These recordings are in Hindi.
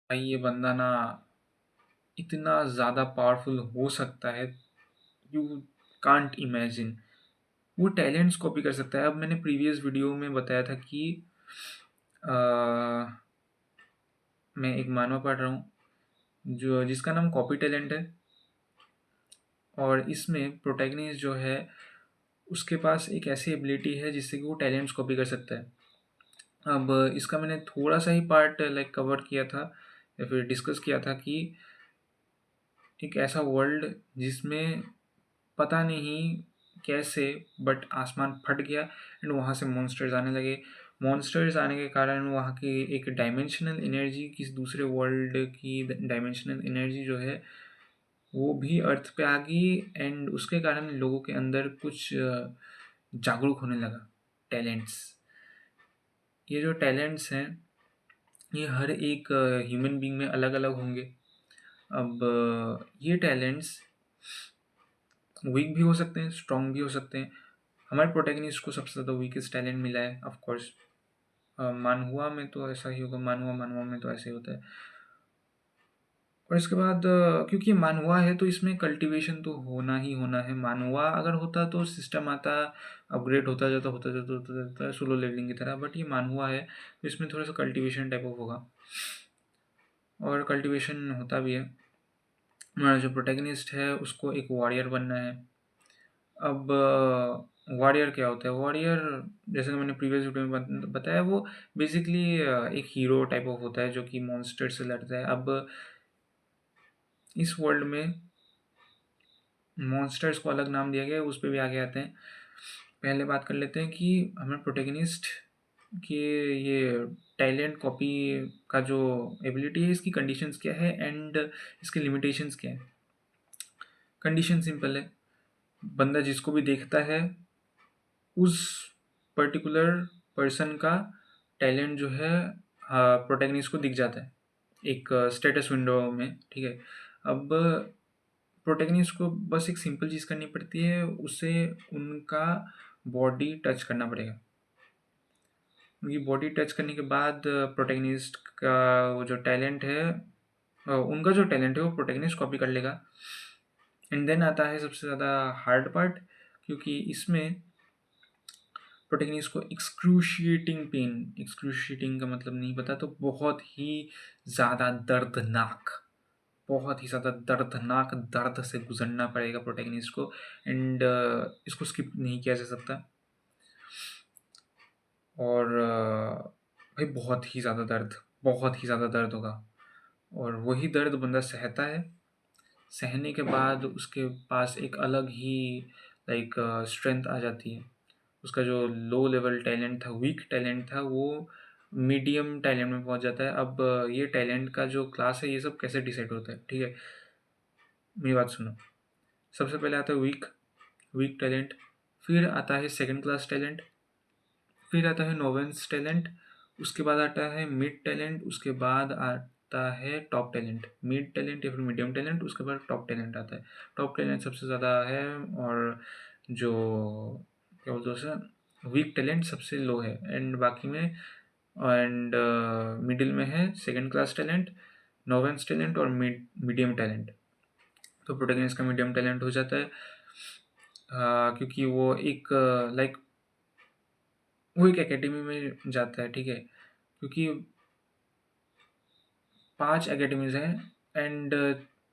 भाई ये बंदा ना इतना ज़्यादा पावरफुल हो सकता है, यू कांट इमेजिन। वो टैलेंट्स कॉपी कर सकता है। अब मैंने प्रीवियस वीडियो में बताया था कि अ, मैं एक मानव पढ़ रहा हूँ जो जिसका नाम कॉपी टैलेंट है, और इसमें प्रोटैगनिस्ट जो है उसके पास एक ऐसी एबिलिटी है जिससे कि वो टैलेंट्स कॉपी कर सकता है। अब इसका मैंने थोड़ा सा ही पार्ट लाइक कवर किया था या फिर डिस्कस किया था कि एक ऐसा वर्ल्ड जिसमें पता नहीं कैसे बट आसमान फट गया एंड वहाँ से मॉन्स्टर्स आने लगे। मॉन्स्टर्स आने के कारण वहाँ की एक डायमेंशनल एनर्जी, किसी दूसरे वर्ल्ड की डायमेंशनल एनर्जी जो है वो भी अर्थ पे आ गई, एंड उसके कारण लोगों के अंदर कुछ जागरूक होने लगा। टैलेंट्स, ये जो टैलेंट्स हैं ये हर एक ह्यूमन बीइंग में अलग अलग होंगे। अब ये टैलेंट्स वीक भी हो सकते हैं, स्ट्रॉन्ग भी हो सकते हैं। हमारे प्रोटैगनिस्ट को सबसे ज़्यादा वीकेस्ट टैलेंट मिला है ऑफ कोर्स। मानहुआ में तो ऐसा ही होगा, मानहुआ मानहुआ में तो ऐसे ही होता है। और इसके बाद क्योंकि मानहुआ है तो इसमें कल्टीवेशन तो होना ही होना है। मानहुआ अगर होता तो सिस्टम आता, अपग्रेड होता जाता सोलो लेवलिंग की तरह, बट ये मानहुआ है तो इसमें थोड़ा सा कल्टीवेशन टाइप ऑफ होगा, और कल्टीवेशन होता भी है। हमारा जो प्रोटैगनिस्ट है उसको एक वॉरियर बनना है। अब वॉरियर क्या होता है? वॉरियर, जैसे कि मैंने प्रीवियस वीडियो में बताया, वो बेसिकली एक हीरो टाइप ऑफ होता है जो कि मॉन्स्टर से लड़ता है। अब इस वर्ल्ड में मॉन्स्टर्स को अलग नाम दिया गया है, उस पर भी आगे आते हैं। पहले बात कर लेते हैं कि हमारे प्रोटैगनिस्ट के ये टैलेंट कॉपी का जो एबिलिटी है इसकी कंडीशंस क्या है एंड इसके लिमिटेशंस क्या है। कंडीशन सिंपल है, बंदा जिसको भी देखता है उस पर्टिकुलर पर्सन का टैलेंट जो है प्रोटैगनिस्ट को दिख जाता है एक स्टेटस विंडो में, ठीक है। अब प्रोटैगनिस्ट को बस एक सिंपल चीज़ करनी पड़ती है, उसे उनका बॉडी टच करना पड़ेगा। उनकी बॉडी टच करने के बाद प्रोटैगनिस्ट का वो जो टैलेंट है, उनका जो टैलेंट है वो प्रोटैगनिस्ट कॉपी कर लेगा। एंड देन आता है सबसे ज़्यादा हार्ड पार्ट, क्योंकि इसमें प्रोटैगनिस्ट को एक्सक्रूशिएटिंग पेन, एक्सक्रूशिएटिंग का मतलब नहीं पता, तो बहुत ही ज़्यादा दर्दनाक, बहुत ही ज़्यादा दर्दनाक दर्द से गुजरना पड़ेगा प्रोटैगनिस्ट को। एंड इसको स्किप नहीं किया जा सकता। और भाई बहुत ही ज़्यादा दर्द, बहुत ही ज़्यादा दर्द होगा, और वही दर्द बंदा सहता है। सहने के बाद उसके पास एक अलग ही लाइक स्ट्रेंथ आ जाती है। उसका जो लो लेवल टैलेंट था, वीक टैलेंट था, वो मीडियम टैलेंट में पहुंच जाता है। अब ये टैलेंट का जो क्लास है ये सब कैसे डिसाइड होता है, ठीक है, मेरी बात सुनो। सबसे पहले आता है वीक, वीक टैलेंट, फिर आता है सेकंड क्लास टैलेंट, फिर आता है नोवेंस टैलेंट, उसके बाद आता है मिड टैलेंट, उसके बाद आता है टॉप टैलेंट। मिड टैलेंट या फिर मीडियम टैलेंट, उसके बाद टॉप टैलेंट आता है। टॉप टैलेंट सबसे ज़्यादा है, और जो क्या बोलते हैं उसे, वीक टैलेंट सबसे लो है। एंड बाकी में एंड मिडिल में है सेकंड क्लास टैलेंट, नोवेंस टैलेंट और मीडियम टैलेंट। तो प्रोटैगनिस्ट का मीडियम टैलेंट हो जाता है, क्योंकि वो एक लाइक वो एक एकेडमी में जाता है, ठीक है। क्योंकि 5 एकेडमीज़ हैं, एंड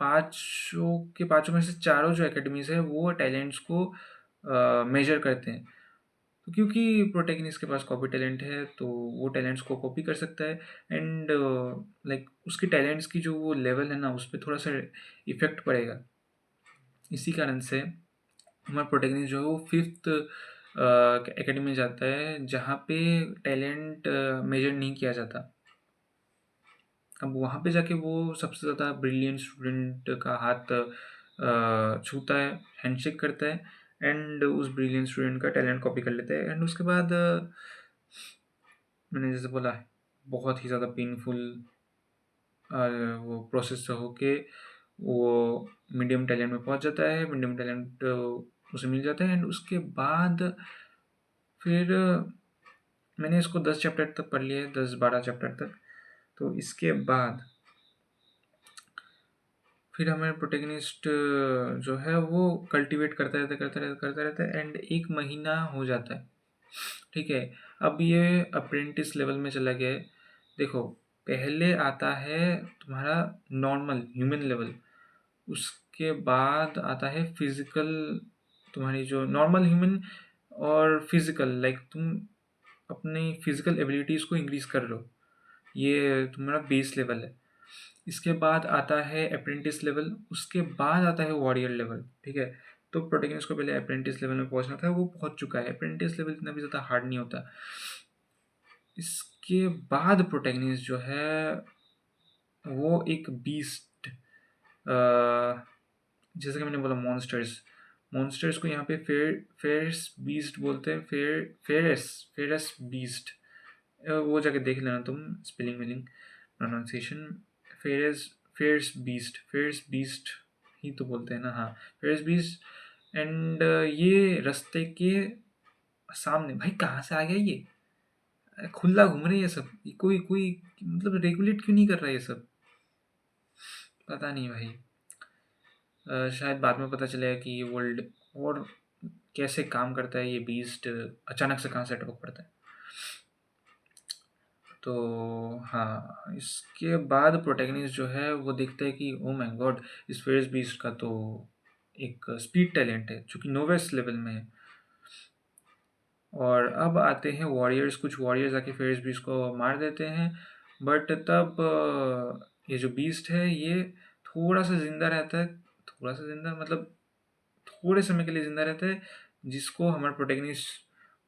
पाँचों के पाँचों में से चारों जो एकेडमीज़ हैं वो टैलेंट्स को मेजर करते हैं। तो क्योंकि प्रोटैगनिस्ट के पास कॉपी टैलेंट है तो वो टैलेंट्स को कॉपी कर सकता है, एंड लाइक उसके टैलेंट्स की जो वो लेवल है ना उस पर थोड़ा सा इफेक्ट पड़ेगा। इसी कारण से हमारा प्रोटैगनिस्ट जो है वो 5th एकेडमी में जाता है जहाँ पे टैलेंट मेजर नहीं किया जाता। अब वहाँ पे जाके वो सबसे ज़्यादा ब्रिलियंट स्टूडेंट का हाथ छूता है, हैंडशेक करता है, एंड उस ब्रिलियंट स्टूडेंट का टैलेंट कॉपी कर लेता है। एंड उसके बाद मैंने जैसे बोला बहुत ही ज़्यादा पेनफुल वो प्रोसेस से होके वो मीडियम टैलेंट में पहुंच जाता है। मीडियम टैलेंट उसे मिल जाता है, एंड उसके बाद फिर मैंने इसको 10 चैप्टर तक पढ़ लिया है, 10-12 चैप्टर तक। तो इसके बाद फिर हमारे प्रोटेगनिस्ट जो है वो कल्टीवेट करता रहता है एंड 1 महीना हो जाता है। ठीक है, अब ये अप्रेंटिस लेवल में चला गया है। देखो, पहले आता है तुम्हारा नॉर्मल ह्यूमन लेवल, उसके बाद आता है फिजिकल, तुम्हारी जो नॉर्मल ह्यूमन और फिजिकल, लाइक तुम अपनी फिजिकल एबिलिटीज़ को इंक्रीज कर रहे हो, ये तुम्हारा बेस लेवल है। इसके बाद आता है अप्रेंटिस लेवल, उसके बाद आता है वॉरियर लेवल। ठीक है, तो प्रोटेगनिस्ट को पहले अप्रेंटिस लेवल में पहुंचना था, वो पहुंच चुका है। अप्रेंटिस लेवल इतना भी ज़्यादा हार्ड नहीं होता। इसके बाद प्रोटेगनिस्ट जो है वो एक बीस्ट, जैसे कि मैंने बोला मॉन्स्टर्स, मॉन्स्टर्स को यहाँ पे फेरस बीस्ट बोलते हैं। फेरस फेरस बीस्ट, वो जाके देख लेना तुम, spelling willing pronunciation. Ferrous ferrous beast ही तो बोलते हैं ना, हाँ, फेरस बीस्ट। एंड ये रास्ते के सामने, भाई कहाँ से आ गया ये, खुला घूम रहे हैं ये सब, ये कोई कोई मतलब रेगुलेट क्यों नहीं कर रहा है ये सब, पता नहीं भाई। शायद बाद में पता चलेगा कि ये वर्ल्ड और कैसे काम करता है, ये बीस्ट अचानक से कहाँ से टपक पड़ता है। तो हाँ, इसके बाद प्रोटैगनिस्ट जो है वो देखता है कि ओ माय गॉड, इस फेरस बीस्ट का तो एक स्पीड टैलेंट है जो कि नोवेस लेवल में है। और अब आते हैं वॉरियर्स, कुछ वॉरियर्स आके फेरस बीस्ट को मार देते हैं। बट तब ये जो बीस्ट है ये थोड़ा सा जिंदा रहता है, थोड़ा सा जिंदा मतलब थोड़े समय के लिए जिंदा रहता है, जिसको हमारा प्रोटेगनिस्ट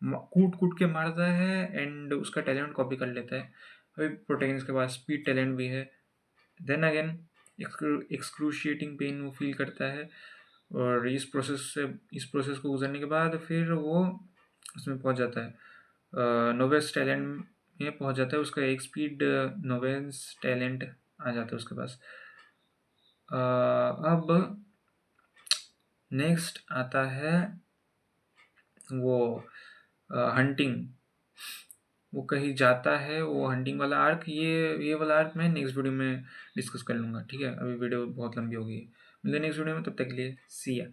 कूट कूट के मारता है एंड उसका टैलेंट कॉपी कर लेता है। अभी प्रोटेगनिस्ट के पास स्पीड टैलेंट भी है। देन अगेन एक्सक्रूशिएटिंग पेन वो फील करता है, और इस प्रोसेस को गुजरने के बाद फिर वो उसमें पहुंच जाता है, नोवेस टैलेंट में पहुंच जाता है। उसका एक स्पीड नोवेस टैलेंट आ जाता है उसके पास। अब नेक्स्ट आता है वो हंटिंग, वो कहीं जाता है, वो हंटिंग वाला आर्क, ये वाला आर्क मैं नेक्स्ट वीडियो में डिस्कस कर लूँगा। ठीक है, अभी वीडियो बहुत लंबी हो गई है। मिलते हैं नेक्स्ट वीडियो में, तब तक के लिए सी या।